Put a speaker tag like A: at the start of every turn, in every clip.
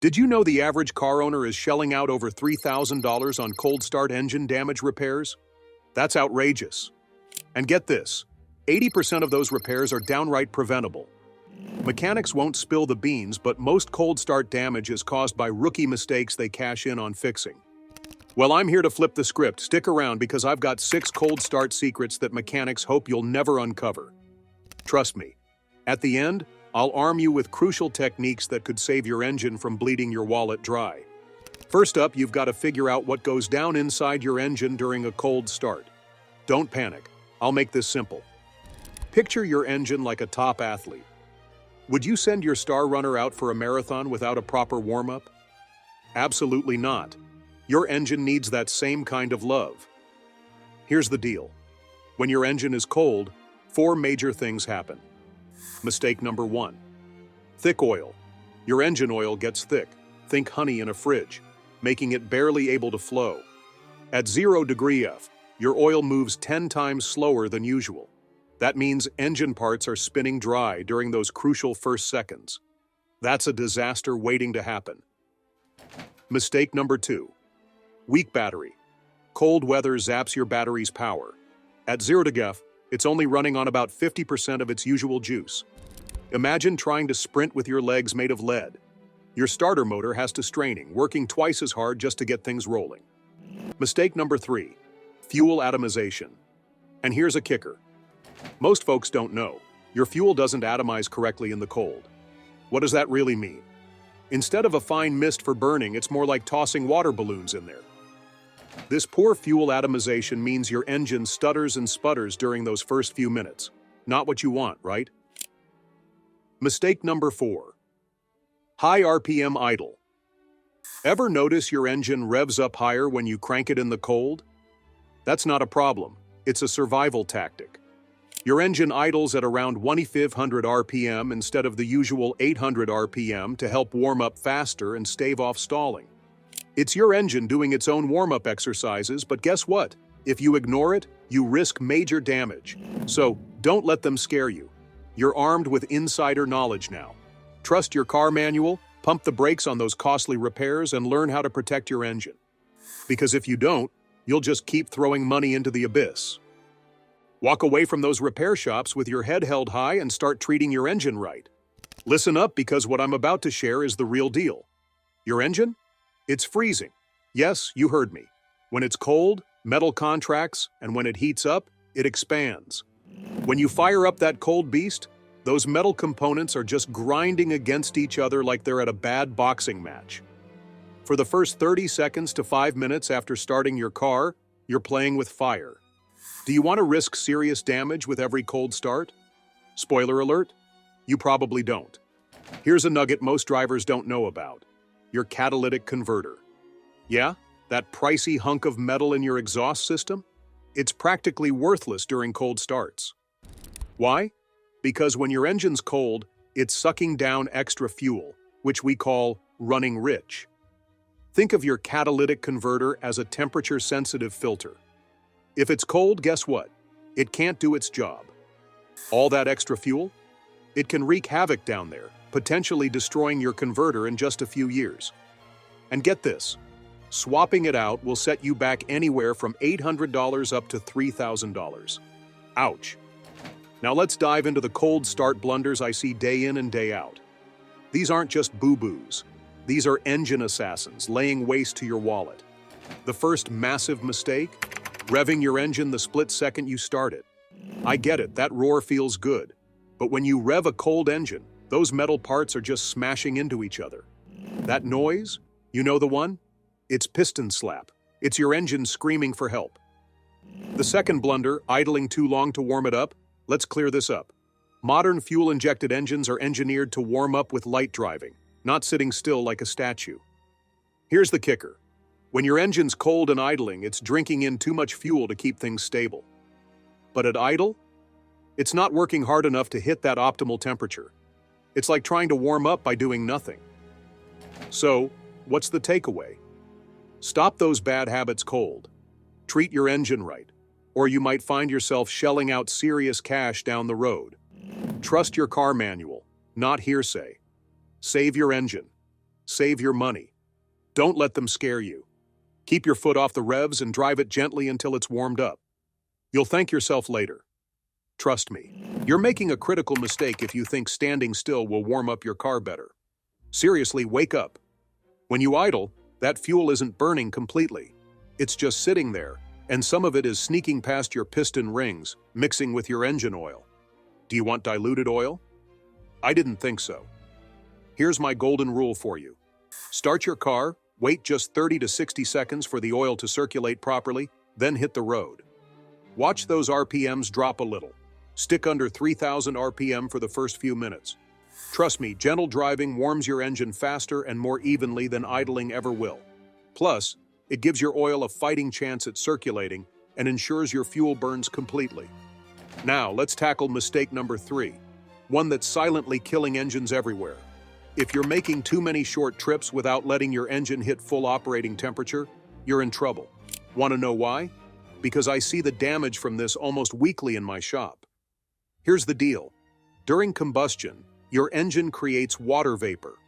A: Did you know the average car owner is shelling out over $3,000 on cold start engine damage repairs? That's outrageous. And get this, 80% of those repairs are downright preventable. Mechanics won't spill the beans, but most cold start damage is caused by rookie mistakes they cash in on fixing. Well, I'm here to flip the script. Stick around because I've got 6 cold start secrets that mechanics hope you'll never uncover. Trust me, at the end, I'll arm you with crucial techniques that could save your engine from bleeding your wallet dry. First up, you've got to figure out what goes down inside your engine during a cold start. Don't panic. I'll make this simple. Picture your engine like a top athlete. Would you send your star runner out for a marathon without a proper warm-up? Absolutely not. Your engine needs that same kind of love. Here's the deal. When your engine is cold, 4 major things happen. Mistake number 1. Thick oil. Your engine oil gets thick. Think honey in a fridge, making it barely able to flow. At 0 degree F, your oil moves 10 times slower than usual. That means engine parts are spinning dry during those crucial first seconds. That's a disaster waiting to happen. Mistake number 2. Weak battery. Cold weather zaps your battery's power. At 0 degree F, it's only running on about 50% of its usual juice. Imagine trying to sprint with your legs made of lead. Your starter motor has to straining, working twice as hard just to get things rolling. Mistake number 3. Fuel atomization. And here's a kicker. Most folks don't know. Your fuel doesn't atomize correctly in the cold. What does that really mean? Instead of a fine mist for burning, it's more like tossing water balloons in there. This poor fuel atomization means your engine stutters and sputters during those first few minutes. Not what you want, right? Mistake number 4. High RPM idle. Ever notice your engine revs up higher when you crank it in the cold? That's not a problem. It's a survival tactic. Your engine idles at around 2,500 RPM instead of the usual 800 RPM to help warm up faster and stave off stalling. It's your engine doing its own warm-up exercises, but guess what? If you ignore it, you risk major damage. So, don't let them scare you. You're armed with insider knowledge now. Trust your car manual, pump the brakes on those costly repairs, and learn how to protect your engine. Because if you don't, you'll just keep throwing money into the abyss. Walk away from those repair shops with your head held high and start treating your engine right. Listen up, because what I'm about to share is the real deal. Your engine? It's freezing. Yes, you heard me. When it's cold, metal contracts, and when it heats up, it expands. When you fire up that cold beast, those metal components are just grinding against each other like they're at a bad boxing match. For the first 30 seconds to 5 minutes after starting your car, you're playing with fire. Do you want to risk serious damage with every cold start? Spoiler alert, you probably don't. Here's a nugget most drivers don't know about. Your catalytic converter. Yeah, that pricey hunk of metal in your exhaust system? It's practically worthless during cold starts. Why? Because when your engine's cold, it's sucking down extra fuel, which we call running rich. Think of your catalytic converter as a temperature-sensitive filter. If it's cold, guess what? It can't do its job. All that extra fuel? It can wreak havoc down there, potentially destroying your converter in just a few years. And get this, swapping it out will set you back anywhere from $800 up to $3,000. Ouch. Now let's dive into the cold start blunders I see day in and day out. These aren't just boo-boos. These are engine assassins laying waste to your wallet. The first massive mistake? Revving your engine the split second you start it. I get it, that roar feels good. But when you rev a cold engine, those metal parts are just smashing into each other. That noise? You know the one? It's piston slap. It's your engine screaming for help. The second blunder, idling too long to warm it up. Let's clear this up. Modern fuel-injected engines are engineered to warm up with light driving, not sitting still like a statue. Here's the kicker. When your engine's cold and idling, it's drinking in too much fuel to keep things stable. But at idle, it's not working hard enough to hit that optimal temperature. It's like trying to warm up by doing nothing. So, what's the takeaway? Stop those bad habits cold. Treat your engine right, or you might find yourself shelling out serious cash down the road. Trust your car manual, not hearsay. Save your engine. Save your money. Don't let them scare you. Keep your foot off the revs and drive it gently until it's warmed up. You'll thank yourself later. Trust me, you're making a critical mistake if you think standing still will warm up your car better. Seriously, wake up. When you idle, that fuel isn't burning completely. It's just sitting there, and some of it is sneaking past your piston rings, mixing with your engine oil. Do you want diluted oil? I didn't think so. Here's my golden rule for you. Start your car, wait just 30 to 60 seconds for the oil to circulate properly, then hit the road. Watch those RPMs drop a little. Stick under 3,000 RPM for the first few minutes. Trust me, gentle driving warms your engine faster and more evenly than idling ever will. Plus, it gives your oil a fighting chance at circulating and ensures your fuel burns completely. Now, let's tackle mistake number 3, one that's silently killing engines everywhere. If you're making too many short trips without letting your engine hit full operating temperature, you're in trouble. Want to know why? Because I see the damage from this almost weekly in my shop. Here's the deal. During combustion, your engine creates water vapor.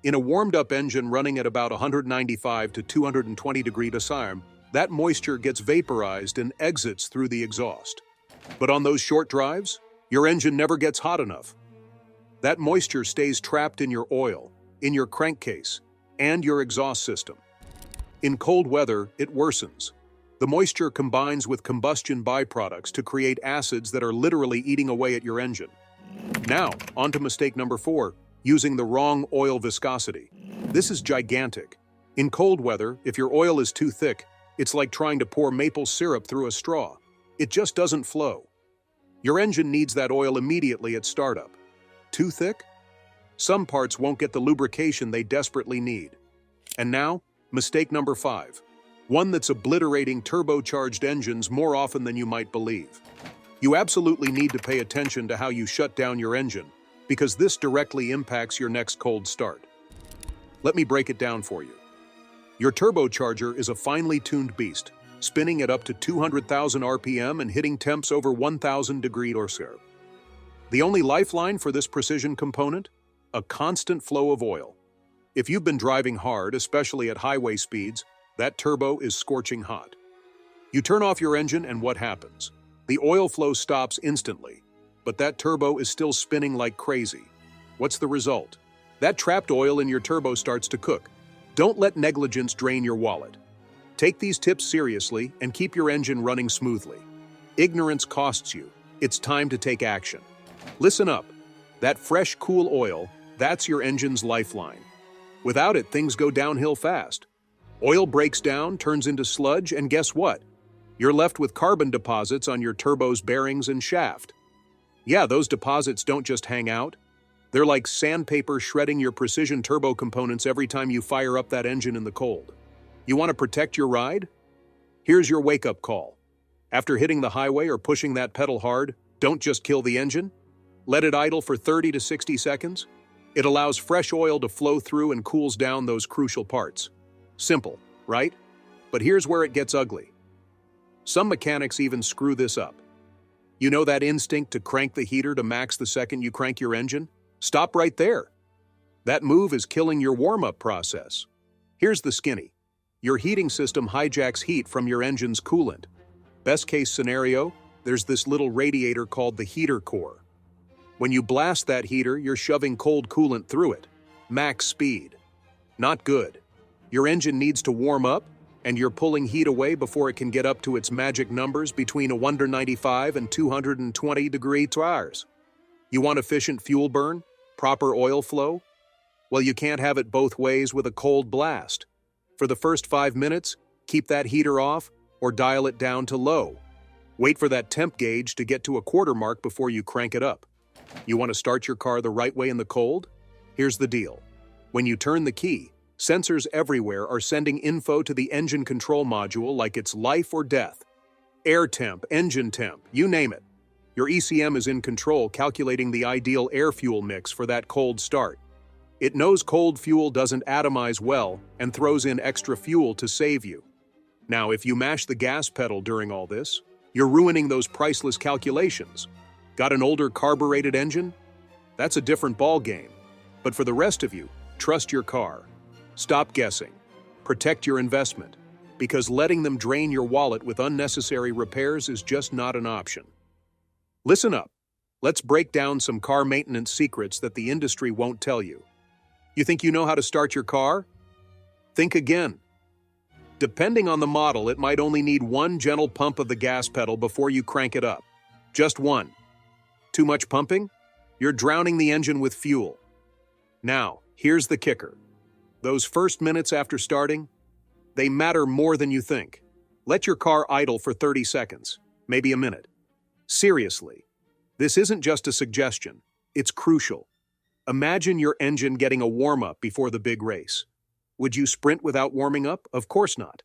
A: In a warmed-up engine running at about 195 to 220 degrees Celsius, that moisture gets vaporized and exits through the exhaust. But on those short drives, your engine never gets hot enough. That moisture stays trapped in your oil, in your crankcase, and your exhaust system. In cold weather, it worsens. The moisture combines with combustion byproducts to create acids that are literally eating away at your engine. Now, on to mistake number 4, using the wrong oil viscosity. This is gigantic. In cold weather, if your oil is too thick, it's like trying to pour maple syrup through a straw. It just doesn't flow. Your engine needs that oil immediately at startup. Too thick? Some parts won't get the lubrication they desperately need. And now, mistake number 5. One that's obliterating turbocharged engines more often than you might believe. You absolutely need to pay attention to how you shut down your engine, because this directly impacts your next cold start. Let me break it down for you. Your turbocharger is a finely tuned beast, spinning at up to 200,000 RPM and hitting temps over 1,000 degrees Celsius. The only lifeline for this precision component? A constant flow of oil. If you've been driving hard, especially at highway speeds, that turbo is scorching hot. You turn off your engine and what happens? The oil flow stops instantly, but that turbo is still spinning like crazy. What's the result? That trapped oil in your turbo starts to cook. Don't let negligence drain your wallet. Take these tips seriously and keep your engine running smoothly. Ignorance costs you. It's time to take action. Listen up. That fresh, cool oil, that's your engine's lifeline. Without it, things go downhill fast. Oil breaks down, turns into sludge, and guess what? You're left with carbon deposits on your turbo's bearings and shaft. Yeah, those deposits don't just hang out. They're like sandpaper shredding your precision turbo components every time you fire up that engine in the cold. You want to protect your ride? Here's your wake-up call. After hitting the highway or pushing that pedal hard, don't just kill the engine. Let it idle for 30 to 60 seconds. It allows fresh oil to flow through and cools down those crucial parts. Simple, right? But here's where it gets ugly. Some mechanics even screw this up. You know that instinct to crank the heater to max the second you crank your engine? Stop right there. That move is killing your warm-up process. Here's the skinny. Your heating system hijacks heat from your engine's coolant. Best case scenario, there's this little radiator called the heater core. When you blast that heater, you're shoving cold coolant through it. Max speed. Not good. Your engine needs to warm up, and you're pulling heat away before it can get up to its magic numbers between 195 and 220 degrees Celsius. You want efficient fuel burn? Proper oil flow? Well, you can't have it both ways with a cold blast. For the first 5 minutes, keep that heater off or dial it down to low. Wait for that temp gauge to get to a quarter mark before you crank it up. You want to start your car the right way in the cold? Here's the deal. When you turn the key, sensors everywhere are sending info to the engine control module like it's life or death. Air temp, engine temp, you name it. Your ECM is in control, calculating the ideal air-fuel mix for that cold start. It knows cold fuel doesn't atomize well and throws in extra fuel to save you. Now, if you mash the gas pedal during all this, you're ruining those priceless calculations. Got an older carbureted engine? That's a different ball game. But for the rest of you, trust your car. Stop guessing. Protect your investment, because letting them drain your wallet with unnecessary repairs is just not an option. Listen up. Let's break down some car maintenance secrets that the industry won't tell you. You think you know how to start your car? Think again. Depending on the model, it might only need one gentle pump of the gas pedal before you crank it up. Just one. Too much pumping? You're drowning the engine with fuel. Now, here's the kicker. Those first minutes after starting, they matter more than you think. Let your car idle for 30 seconds, maybe a minute. Seriously, this isn't just a suggestion, it's crucial. Imagine your engine getting a warm-up before the big race. Would you sprint without warming up? Of course not.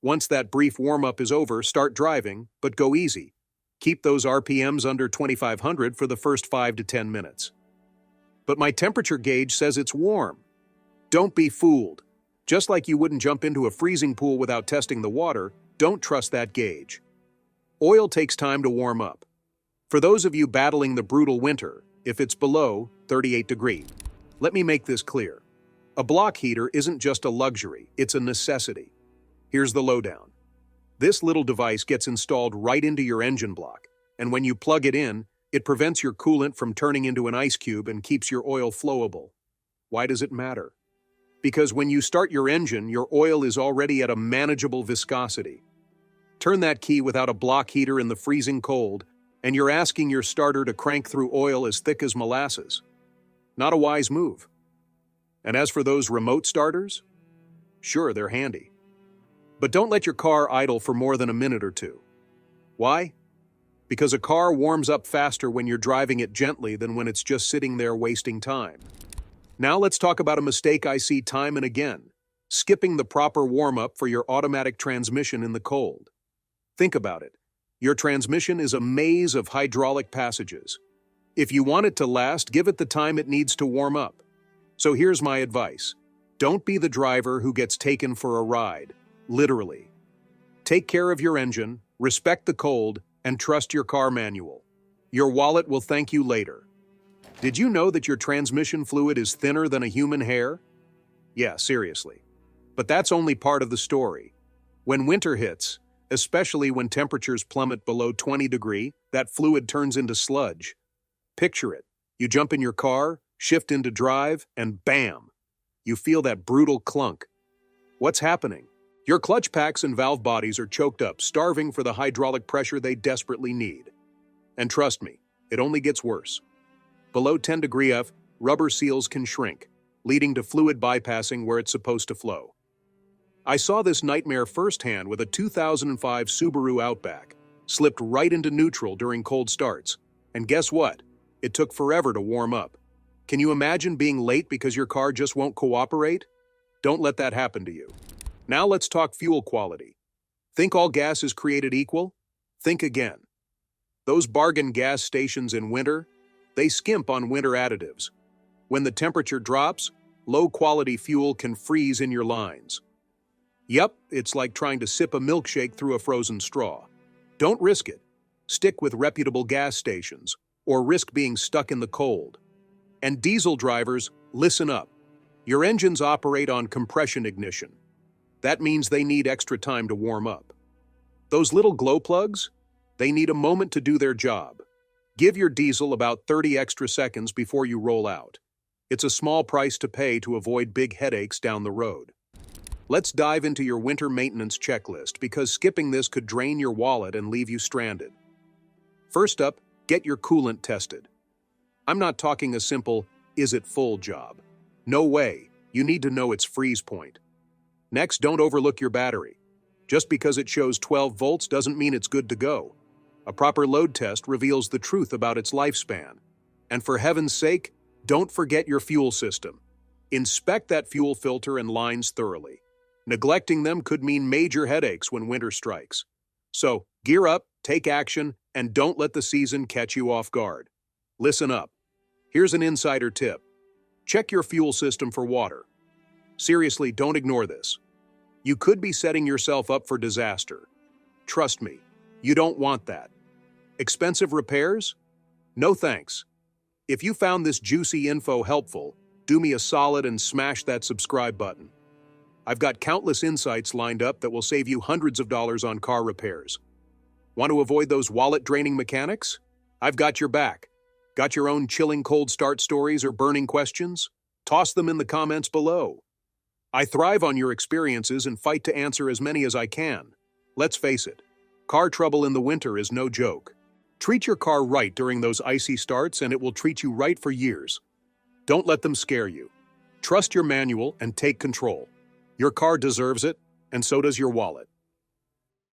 A: Once that brief warm-up is over, start driving, but go easy. Keep those RPMs under 2,500 for the first 5 to 10 minutes. But my temperature gauge says it's warm. Don't be fooled. Just like you wouldn't jump into a freezing pool without testing the water, don't trust that gauge. Oil takes time to warm up. For those of you battling the brutal winter, if it's below 38 degrees, let me make this clear. A block heater isn't just a luxury, it's a necessity. Here's the lowdown. This little device gets installed right into your engine block, and when you plug it in, it prevents your coolant from turning into an ice cube and keeps your oil flowable. Why does it matter? Because when you start your engine, your oil is already at a manageable viscosity. Turn that key without a block heater in the freezing cold, and you're asking your starter to crank through oil as thick as molasses. Not a wise move. And as for those remote starters, sure, they're handy. But don't let your car idle for more than a minute or two. Why? Because a car warms up faster when you're driving it gently than when it's just sitting there wasting time. Now let's talk about a mistake I see time and again: skipping the proper warm-up for your automatic transmission in the cold. Think about it. Your transmission is a maze of hydraulic passages. If you want it to last, give it the time it needs to warm up. So here's my advice. Don't be the driver who gets taken for a ride, literally. Take care of your engine, respect the cold, and trust your car manual. Your wallet will thank you later. Did you know that your transmission fluid is thinner than a human hair? Yeah, seriously. But that's only part of the story. When winter hits, especially when temperatures plummet below 20 degrees, that fluid turns into sludge. Picture it. You jump in your car, shift into drive, and bam! You feel that brutal clunk. What's happening? Your clutch packs and valve bodies are choked up, starving for the hydraulic pressure they desperately need. And trust me, it only gets worse. Below 10 degrees F, rubber seals can shrink, leading to fluid bypassing where it's supposed to flow. I saw this nightmare firsthand with a 2005 Subaru Outback, slipped right into neutral during cold starts. And guess what? It took forever to warm up. Can you imagine being late because your car just won't cooperate? Don't let that happen to you. Now let's talk fuel quality. Think all gas is created equal? Think again. Those bargain gas stations in winter, they skimp on winter additives. When the temperature drops, low-quality fuel can freeze in your lines. Yep, it's like trying to sip a milkshake through a frozen straw. Don't risk it. Stick with reputable gas stations, or risk being stuck in the cold. And diesel drivers, listen up. Your engines operate on compression ignition. That means they need extra time to warm up. Those little glow plugs, they need a moment to do their job. Give your diesel about 30 extra seconds before you roll out. It's a small price to pay to avoid big headaches down the road. Let's dive into your winter maintenance checklist, because skipping this could drain your wallet and leave you stranded. First up, get your coolant tested. I'm not talking a simple, is it full job. No way, you need to know its freeze point. Next, don't overlook your battery. Just because it shows 12 volts doesn't mean it's good to go. A proper load test reveals the truth about its lifespan. And for heaven's sake, don't forget your fuel system. Inspect that fuel filter and lines thoroughly. Neglecting them could mean major headaches when winter strikes. So, gear up, take action, and don't let the season catch you off guard. Listen up. Here's an insider tip. Check your fuel system for water. Seriously, don't ignore this. You could be setting yourself up for disaster. Trust me, you don't want that. Expensive repairs? No thanks. If you found this juicy info helpful, do me a solid and smash that subscribe button. I've got countless insights lined up that will save you hundreds of dollars on car repairs. Want to avoid those wallet-draining mechanics? I've got your back. Got your own chilling cold start stories or burning questions? Toss them in the comments below. I thrive on your experiences and fight to answer as many as I can. Let's face it, car trouble in the winter is no joke. Treat your car right during those icy starts and it will treat you right for years. Don't let them scare you. Trust your manual and take control. Your car deserves it, and so does your wallet.